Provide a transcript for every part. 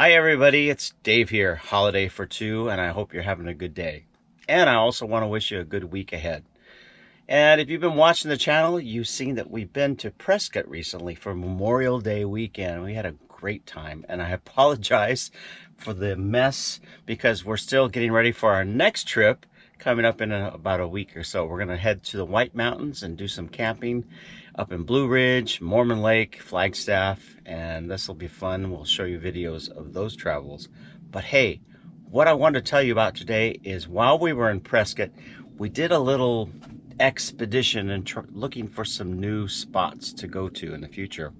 Hi everybody, it's Dave here, Holiday for Two, and I hope you're having a good day. And I also want to wish you a good week ahead. And if you've been watching the channel, you've seen that we've been to Prescott recently for Memorial Day weekend. We had a great time, and I apologize for the mess because we're still getting ready for our next trip coming up in about a week or so. We're going to head to the White Mountains and do some camping up in Blue Ridge, Mormon Lake, Flagstaff, and this will be fun. We'll show you videos of those travels. But hey, what I wanted to tell you about today is while we were in Prescott, we did a little expedition and looking for some new spots to go to in the future.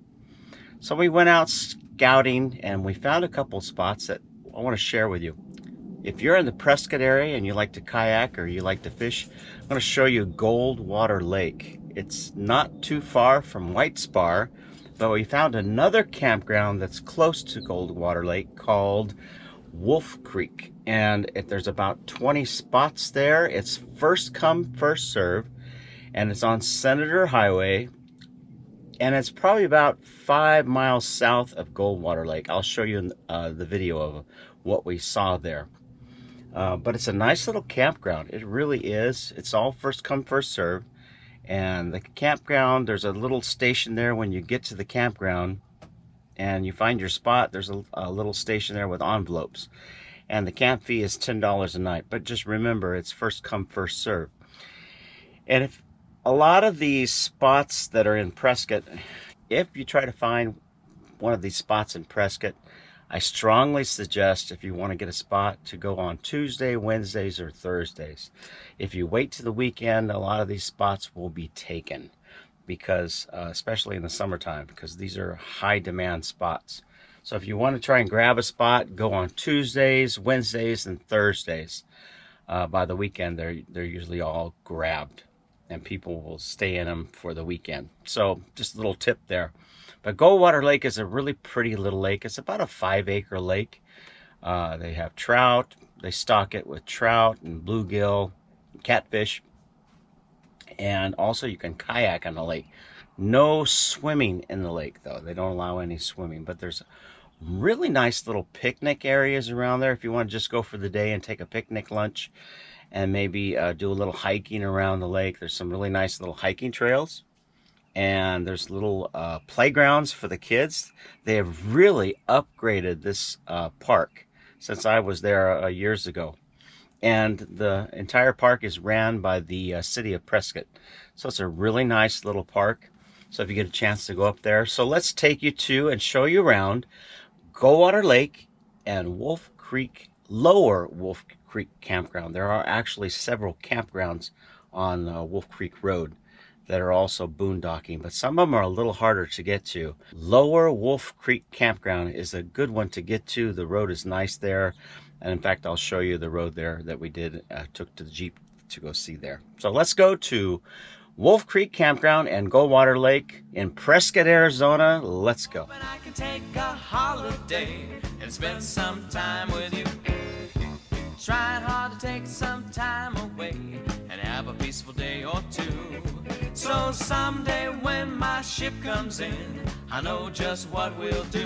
So we went out scouting and we found a couple spots that I want to share with you. If you're in the Prescott area and you like to kayak or you like to fish, I'm going to show you Goldwater Lake. It's not too far from White Spar, but we found another campground that's close to Goldwater Lake called Wolf Creek, and there's about 20 spots there. It's first come, first serve, and it's on Senator Highway, and it's probably about 5 miles south of Goldwater Lake. I'll show you the video of what we saw there. But it's a nice little campground. It really is. It's all first come, first serve. And the campground, there's a little station there when you get to the campground and you find your spot. There's a little station there with envelopes. And the camp fee is $10 a night. But just remember, it's first come, first serve. And if a lot of these spots that are in Prescott, if you try to find one of these spots in Prescott, I strongly suggest, if you want to get a spot, to go on Tuesday, Wednesdays, or Thursdays. If you wait to the weekend, a lot of these spots will be taken, because especially in the summertime, because these are high demand spots. So if you want to try and grab a spot, go on Tuesdays, Wednesdays, and Thursdays. By the weekend, they're usually all grabbed, and people will stay in them for the weekend. So just a little tip there. But Goldwater Lake is a really pretty little lake. It's about a 5-acre lake. They have trout. They stock it with trout and bluegill, catfish. And also you can kayak on the lake. No swimming in the lake, though. They don't allow any swimming. But there's really nice little picnic areas around there if you want to just go for the day and take a picnic lunch and maybe do a little hiking around the lake. There's some really nice little hiking trails. And there's little playgrounds for the kids. They have really upgraded this park since I was there years ago. And the entire park is ran by the city of Prescott. So it's a really nice little park. So if you get a chance to go up there. So let's take you to and show you around Goldwater Lake and Wolf Creek, Lower Wolf Creek Campground. There are actually several campgrounds on Wolf Creek Road that are also boondocking, but some of them are a little harder to get to. Lower Wolf Creek Campground is a good one to get to. The road is nice there, and in fact I'll show you the road there that we took to the Jeep to go see there. So let's go to Wolf Creek Campground and Goldwater Lake in Prescott, Arizona. Let's go. I can take a holiday and spend some time with you. Trying hard to take some time away and have a peaceful day or two. So someday when my ship comes in, I know just what we'll do.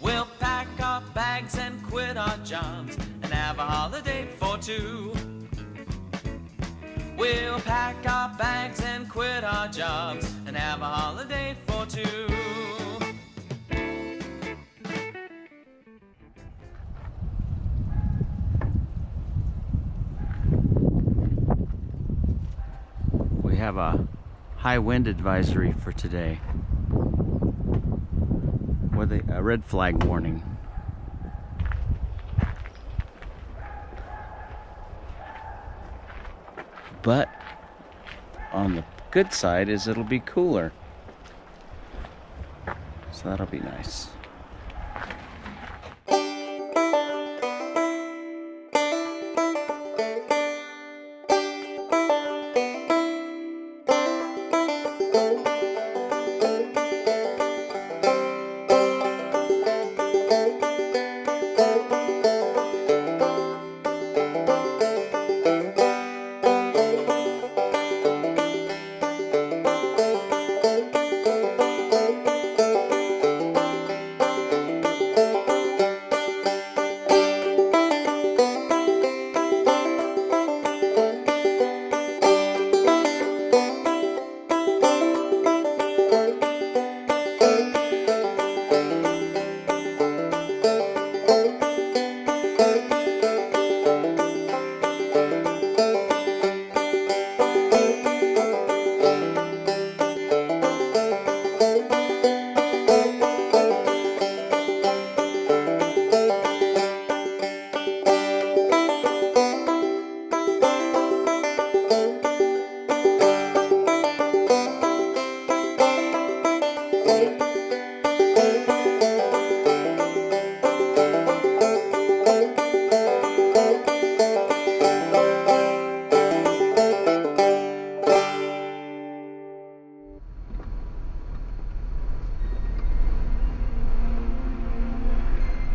We'll pack our bags and quit our jobs and have a holiday for two. We'll pack our bags and quit our jobs and have a holiday for two. We have a high wind advisory for today with a red flag warning. But on the good side is it'll be cooler. So that'll be nice.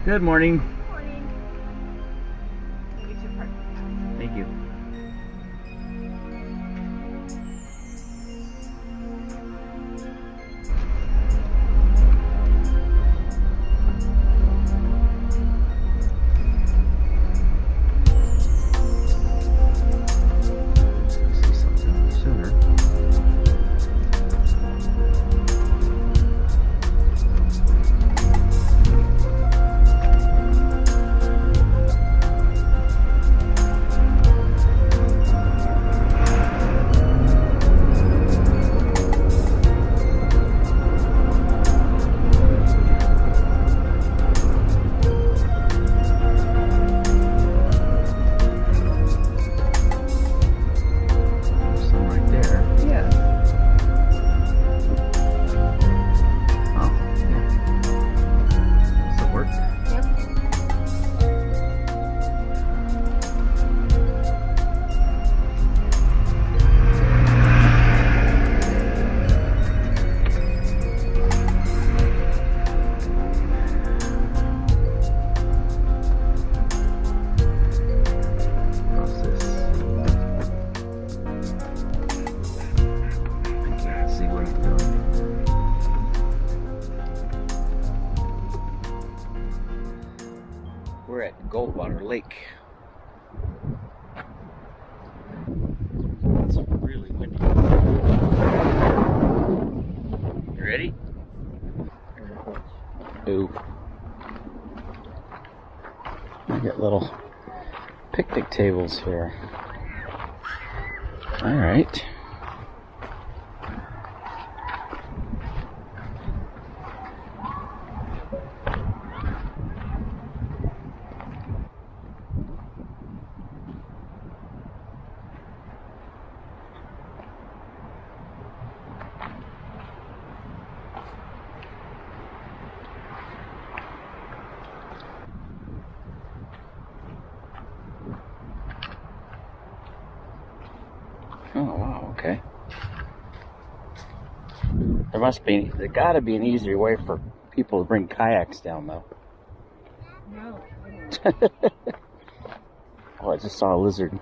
Good morning. Morning. Get your parking pass. Thank you. See something sooner. Some right there. Yeah. Oh, yeah. Does it work? Yep. What's this? I can't see what I'm doing. We're at Goldwater Lake. It's really windy. You ready? Ooh. I got little picnic tables here. All right. Oh, wow, okay. There gotta be an easier way for people to bring kayaks down, though. No. Oh, I just saw a lizard.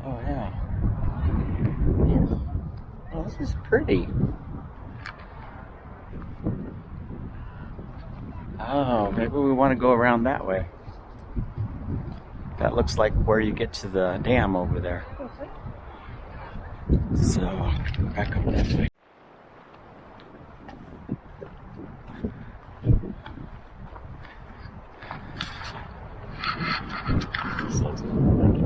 Oh, yeah. Oh, this is pretty. Oh, maybe we want to go around that way. That looks like where you get to the dam over there. So, back up that way. This looks like it.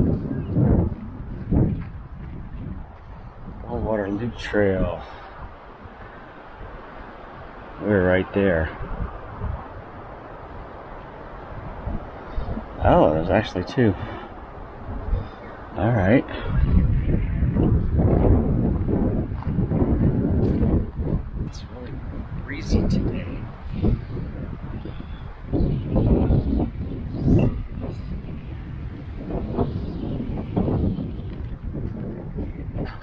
Goldwater Lake Trail. We're right there. Oh, there's actually two. All right. It's really breezy today.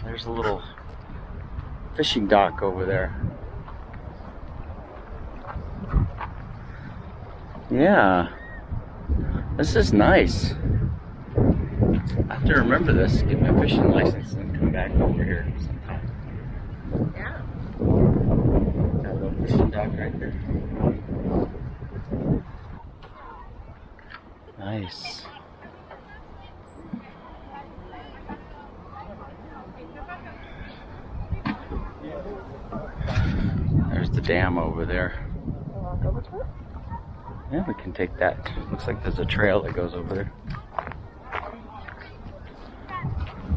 There's a little fishing dock over there. Yeah. This is nice. I have to remember this, get my fishing license, and come back over here sometime. Yeah. Got a little fishing dock right there. Nice. There's the dam over there. Walk over to it. Yeah, we can take that. Looks like there's a trail that goes over there.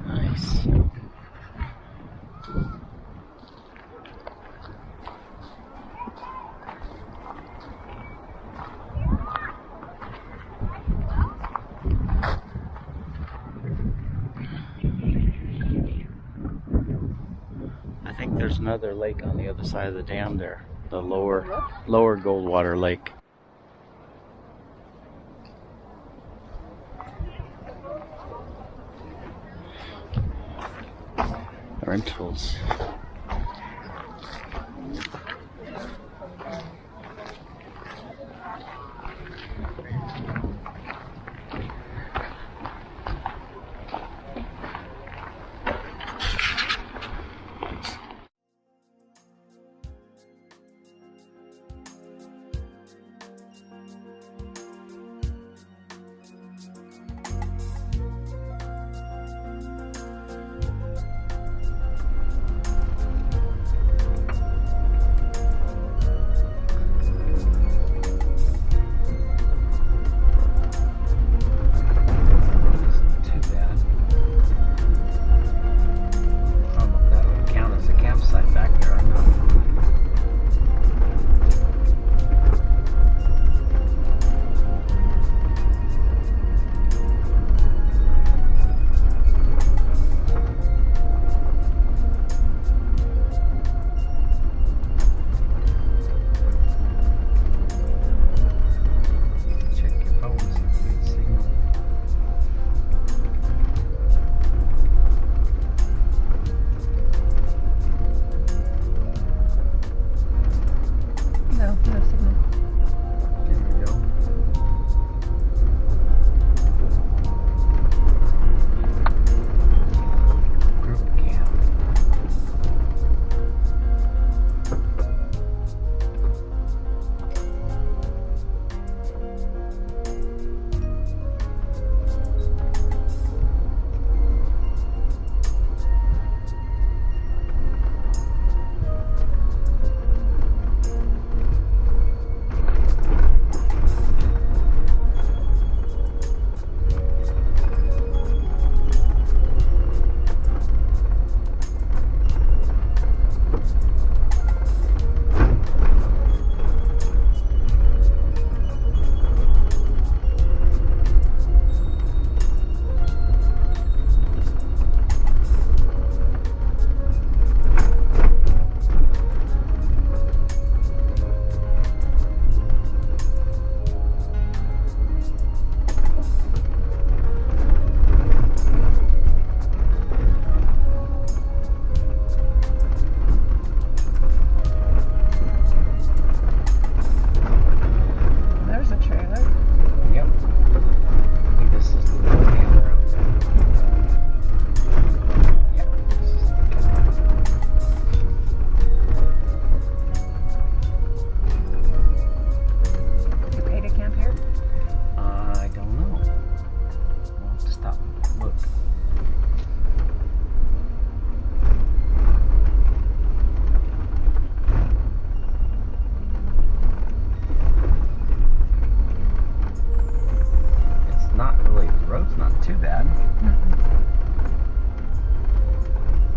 Nice. I think there's another lake on the other side of the dam there. The lower Goldwater Lake. Rentals. too bad.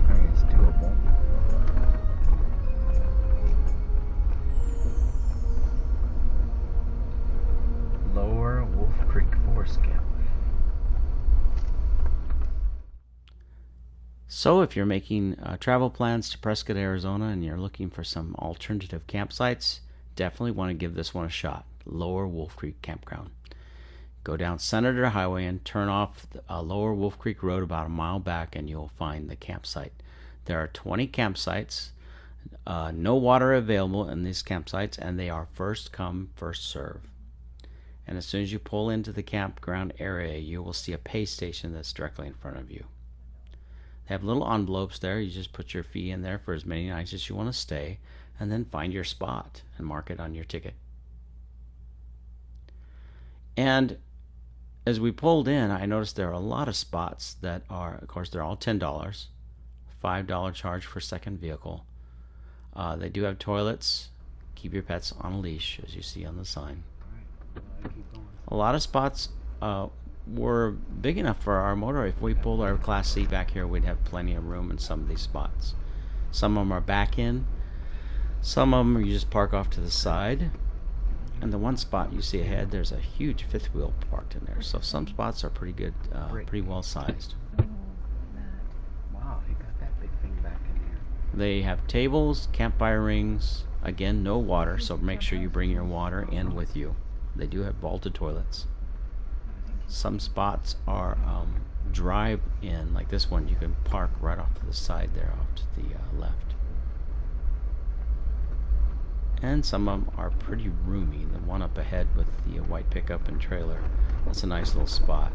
I think it's doable. Lower Wolf Creek Forest Camp. So if you're making travel plans to Prescott, Arizona, and you're looking for some alternative campsites, definitely want to give this one a shot. Lower Wolf Creek Campground. Go down Senator Highway and turn off Lower Wolf Creek Road about a mile back, and you'll find the campsite. There are 20 campsites. No water available in these campsites, and they are first come, first serve. And as soon as you pull into the campground area, you will see a pay station that's directly in front of you. They have little envelopes there. You just put your fee in there for as many nights as you want to stay, and then find your spot and mark it on your ticket. And as we pulled in, I noticed there are a lot of spots that are, of course, they're all $10, $5 charge for second vehicle. They do have toilets. Keep your pets on a leash, as you see on the sign. A lot of spots were big enough for our motor. If we pulled our Class C back here, we'd have plenty of room in some of these spots. Some of them are back in. Some of them you just park off to the side. And the one spot you see ahead, there's a huge fifth wheel parked in there. So some spots are pretty good, pretty well sized. Wow, you got that big thing back in here. They have tables, campfire rings. Again, no water, so make sure you bring your water in with you. They do have vaulted toilets. Some spots are drive-in, like this one. You can park right off to the side there, off to the left. And some of them are pretty roomy. The one up ahead with the white pickup and trailer, that's a nice little spot.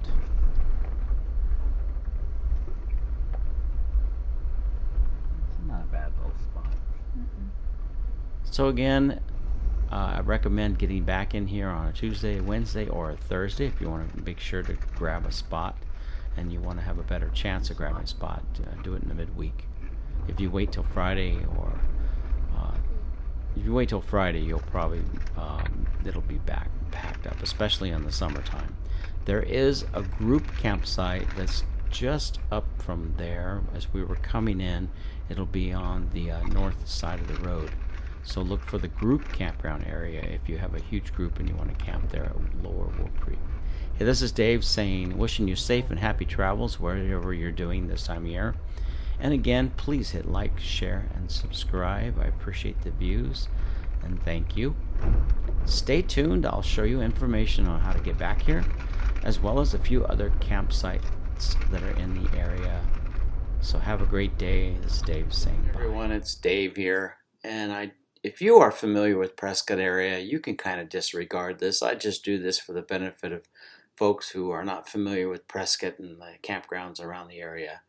It's not a bad little spot. So again, I recommend getting back in here on a Tuesday, Wednesday, or a Thursday if you want to make sure to grab a spot and you want to have a better chance of grabbing a spot. Do it in the midweek. If you wait till Friday, you'll probably it'll be packed up, especially in the summertime. There is a group campsite that's just up from there. As we were coming in, it'll be on the north side of the road. So look for the group campground area if you have a huge group and you want to camp there at Lower Wolf Creek. Hey, this is Dave saying, wishing you safe and happy travels wherever you're doing this time of year. And again, please hit like, share, and subscribe. I appreciate the views, and thank you. Stay tuned. I'll show you information on how to get back here, as well as a few other campsites that are in the area. So have a great day. This is Dave saying bye. Everyone, it's Dave here, and if you are familiar with Prescott area, you can kind of disregard this. I just do this for the benefit of folks who are not familiar with Prescott and the campgrounds around the area.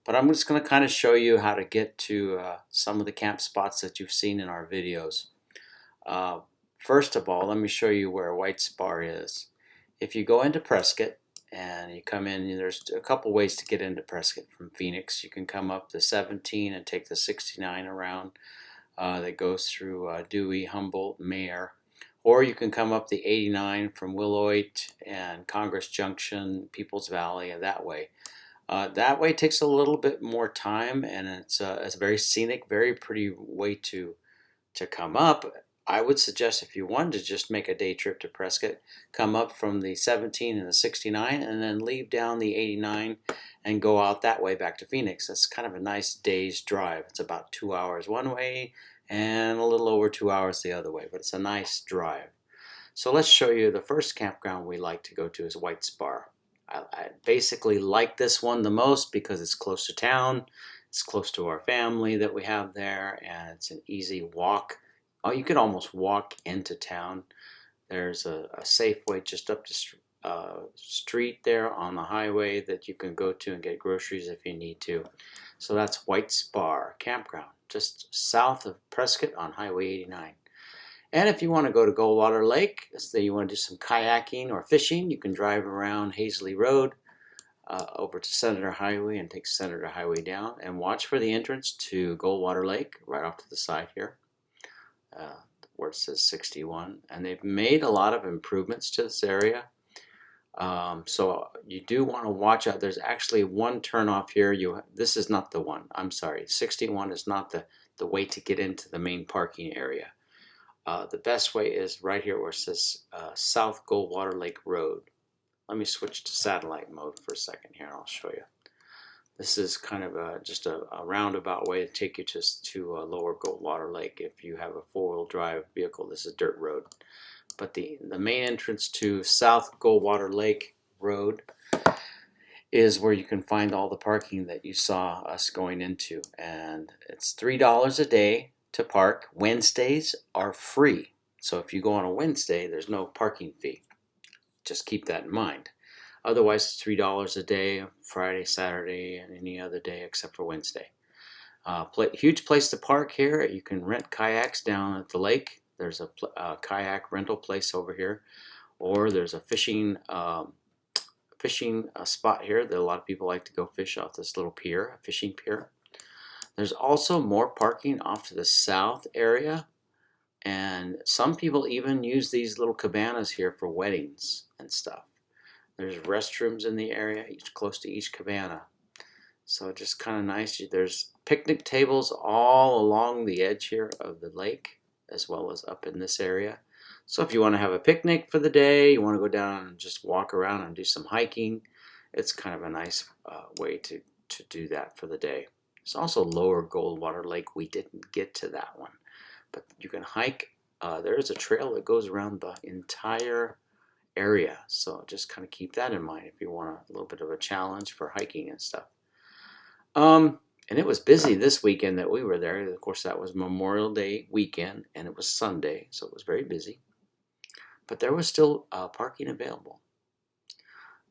But I'm just going to kind of show you how to get to some of the camp spots that you've seen in our videos. First of all, let me show you where White Spar is. If you go into Prescott and you come in, there's a couple ways to get into Prescott from Phoenix. You can come up the 17 and take the 69 around. That goes through Dewey, Humboldt, Mayer, or you can come up the 89 from Willoit and Congress Junction, Peoples Valley, and that way. That way takes a little bit more time, and it's a very scenic, very pretty way to come up. I would suggest if you wanted to just make a day trip to Prescott, come up from the 17 and the 69, and then leave down the 89 and go out that way back to Phoenix. That's kind of a nice day's drive. It's about 2 hours one way and a little over 2 hours the other way, but it's a nice drive. So let's show you the first campground we like to go to is White Spar. I basically like this one the most because it's close to town, it's close to our family that we have there, and it's an easy walk. Oh, you can almost walk into town. There's a Safeway just up the street there on the highway that you can go to and get groceries if you need to. So that's White Spar Campground, just south of Prescott on Highway 89. And if you want to go to Goldwater Lake, say you want to do some kayaking or fishing, you can drive around Hazley Road over to Senator Highway and take Senator Highway down and watch for the entrance to Goldwater Lake right off to the side here. Where it says 61, and they've made a lot of improvements to this area. So you do want to watch out. There's actually one turnoff here. This is not the one. I'm sorry. 61 is not the way to get into the main parking area. The best way is right here where it says South Goldwater Lake Road. Let me switch to satellite mode for a second here, and I'll show you. This is kind of just a roundabout way to take you to Lower Goldwater Lake. If you have a four-wheel drive vehicle, this is a dirt road. But the main entrance to South Goldwater Lake Road is where you can find all the parking that you saw us going into. And it's $3 a day to park. Wednesdays are free. So if you go on a Wednesday, there's no parking fee. Just keep that in mind. Otherwise, it's $3 a day, Friday, Saturday, and any other day except for Wednesday. Huge place to park here. You can rent kayaks down at the lake. There's a kayak rental place over here, or there's a fishing spot here that a lot of people like to go fish off this little pier, a fishing pier. There's also more parking off to the south area, and some people even use these little cabanas here for weddings and stuff. There's restrooms in the area, close to each cabana. So just kind of nice. There's picnic tables all along the edge here of the lake, as well as up in this area. So if you want to have a picnic for the day, you want to go down and just walk around and do some hiking, it's kind of a nice way to do that for the day. There's also Lower Goldwater Lake. We didn't get to that one, but you can hike. There is a trail that goes around the entire area, so just kind of keep that in mind if you want a little bit of a challenge for hiking and stuff. And it was busy this weekend that we were there. Of course, that was Memorial Day weekend, and it was Sunday, so it was very busy. But there was still parking available.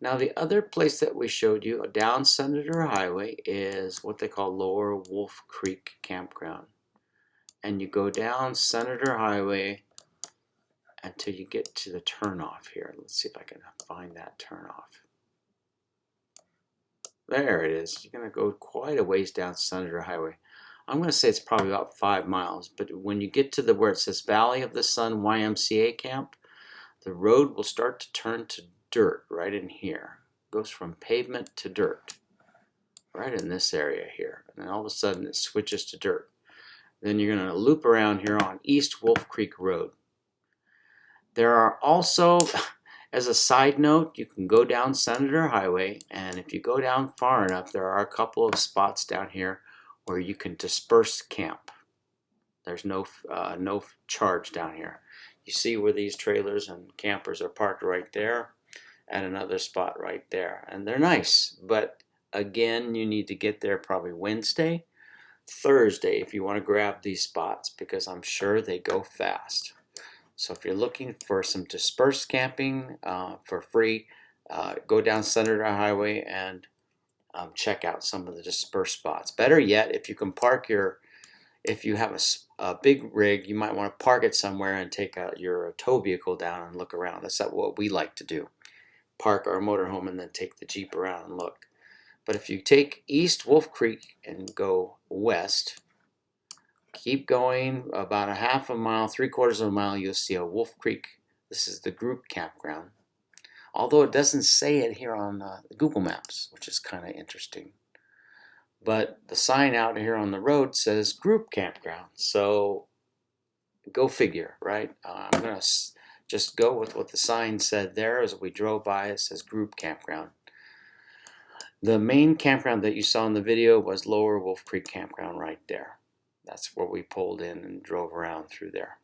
Now, the other place that we showed you down Senator Highway is what they call Lower Wolf Creek Campground. And you go down Senator Highway until you get to the turnoff here. Let's see if I can find that turnoff. There it is. You're going to go quite a ways down Senator Highway. I'm going to say it's probably about 5 miles, but when you get to where it says Valley of the Sun YMCA Camp, the road will start to turn to dirt right in here. It goes from pavement to dirt right in this area here, and then all of a sudden it switches to dirt. Then you're going to loop around here on East Wolf Creek Road. There are also, as a side note, you can go down Senator Highway, and if you go down far enough, there are a couple of spots down here where you can disperse camp. There's no charge down here. You see where these trailers and campers are parked right there, and another spot right there. And they're nice, but again, you need to get there probably Wednesday, Thursday if you want to grab these spots, because I'm sure they go fast. So if you're looking for some dispersed camping for free, go down Senator Highway and check out some of the dispersed spots. Better yet, if you can park if you have a big rig, you might want to park it somewhere and take your tow vehicle down and look around. That's what we like to do. Park our motorhome and then take the Jeep around and look. But if you take East Wolf Creek and go west, keep going about a half a mile, 3/4 of a mile, you'll see a Wolf Creek. This is the group campground. Although it doesn't say it here on Google Maps, which is kind of interesting. But the sign out here on the road says group campground. So go figure, right? I'm going to just go with what the sign said there. As we drove by, it says group campground. The main campground that you saw in the video was Lower Wolf Creek Campground right there. That's where we pulled in and drove around through there.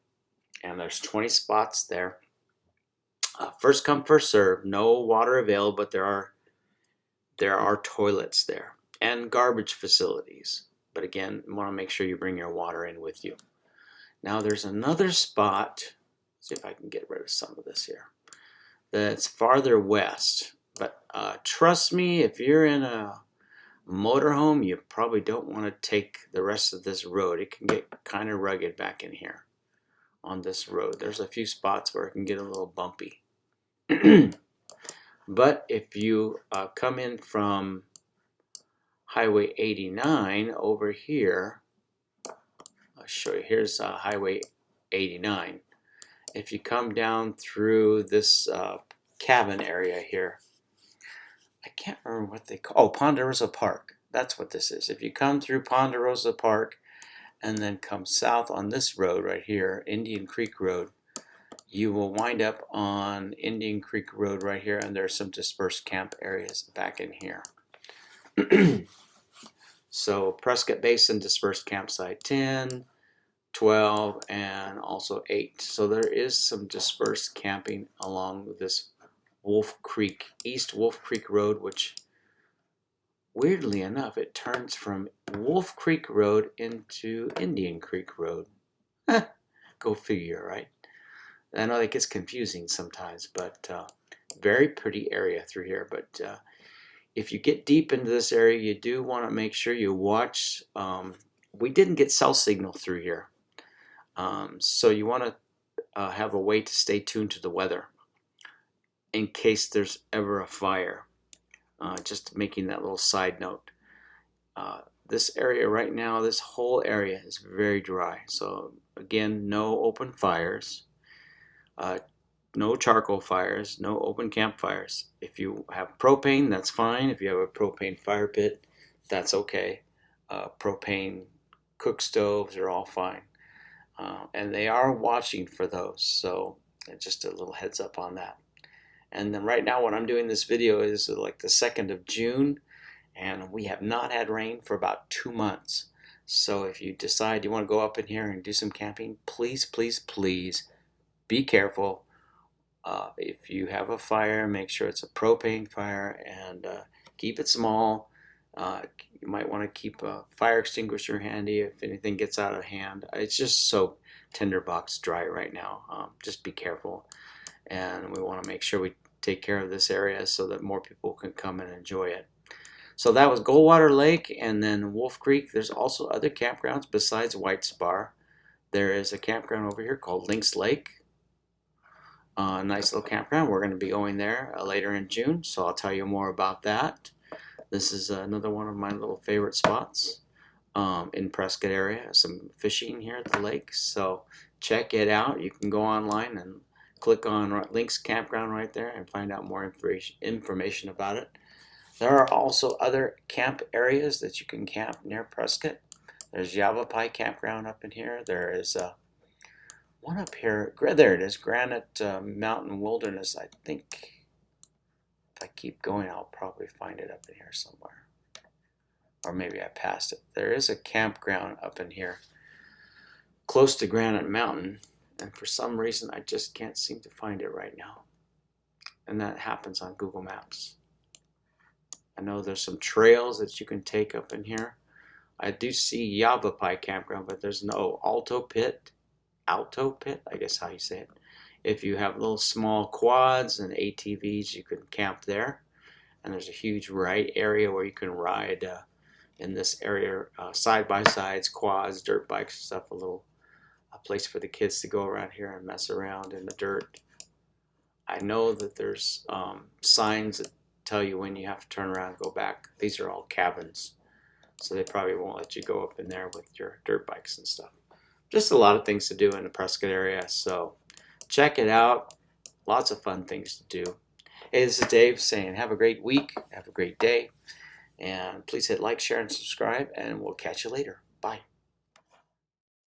And there's 20 spots there. First come, first serve. No water available, but there are toilets there and garbage facilities. But again, you want to make sure you bring your water in with you. Now there's another spot. Let's see if I can get rid of some of this here. That's farther west. But trust me, if you're in a motorhome, you probably don't want to take the rest of this road. It can get kind of rugged back in here on this road. There's a few spots where it can get a little bumpy. But if you come in from Highway 89 over here, I'll show you. Here's Highway 89. If you come down through this cabin area here. I can't remember what they call. Oh, Ponderosa Park. That's what this is. If you come through Ponderosa Park and then come south on this road right here, Indian Creek Road, you will wind up on Indian Creek Road right here, and there's some dispersed camp areas back in here. So Prescott Basin dispersed campsite 10, 12, and also 8. So there is some dispersed camping along this East Wolf Creek Road, which weirdly enough, it turns from Wolf Creek Road into Indian Creek Road. Go figure, right? I know that gets confusing sometimes, but very pretty area through here. But if you get deep into this area, you do want to make sure you watch. We didn't get cell signal through here, so you want to have a way to stay tuned to the weather in case there's ever a fire. Just making that little side note. This area right now, this whole area is very dry. So again, no open fires, no charcoal fires, no open campfires. If you have propane, that's fine. If you have a propane fire pit, that's okay. Propane cook stoves are all fine. And they are watching for those. So just a little heads up on that. And then right now when I'm doing this video is like the 2nd of June, and we have not had rain for about 2 months. So if you decide you want to go up in here and do some camping, please, please, please be careful. If you have a fire, make sure it's a propane fire, and keep it small. You might want to keep a fire extinguisher handy if anything gets out of hand. It's just so tinderbox dry right now. Just be careful. And we want to make sure we take care of this area so that more people can come and enjoy it. So that was Goldwater Lake and then Wolf Creek. There's also other campgrounds besides White Spar. There is a campground over here called Lynx Lake. Nice little campground. We're going to be going there later in June, so I'll tell you more about that. This is another one of my little favorite spots in Prescott area. Some fishing here at the lake, so check it out. You can go online and click on Lynx Campground right there and find out more information about it. There are also other camp areas that you can camp near Prescott. There's Yavapai Campground up in here. There is one up here. There it is, Granite Mountain Wilderness. I think if I keep going, I'll probably find it up in here somewhere. Or maybe I passed it. There is a campground up in here close to Granite Mountain. And for some reason, I just can't seem to find it right now. And that happens on Google Maps. I know there's some trails that you can take up in here. I do see Yavapai Campground, but there's no Alto Pit, I guess how you say it. If you have little small quads and ATVs, you can camp there. And there's a huge area where you can ride in this area, side-by-sides, quads, dirt bikes, stuff, a place for the kids to go around here and mess around in the dirt. I know that there's signs that tell you when you have to turn around and go back. These are all cabins, so they probably won't let you go up in there with your dirt bikes and stuff. Just a lot of things to do in the Prescott area, so check it out. Lots of fun things to do. Hey, this is Dave saying have a great week, have a great day, and please hit like, share, and subscribe, and we'll catch you later. Bye.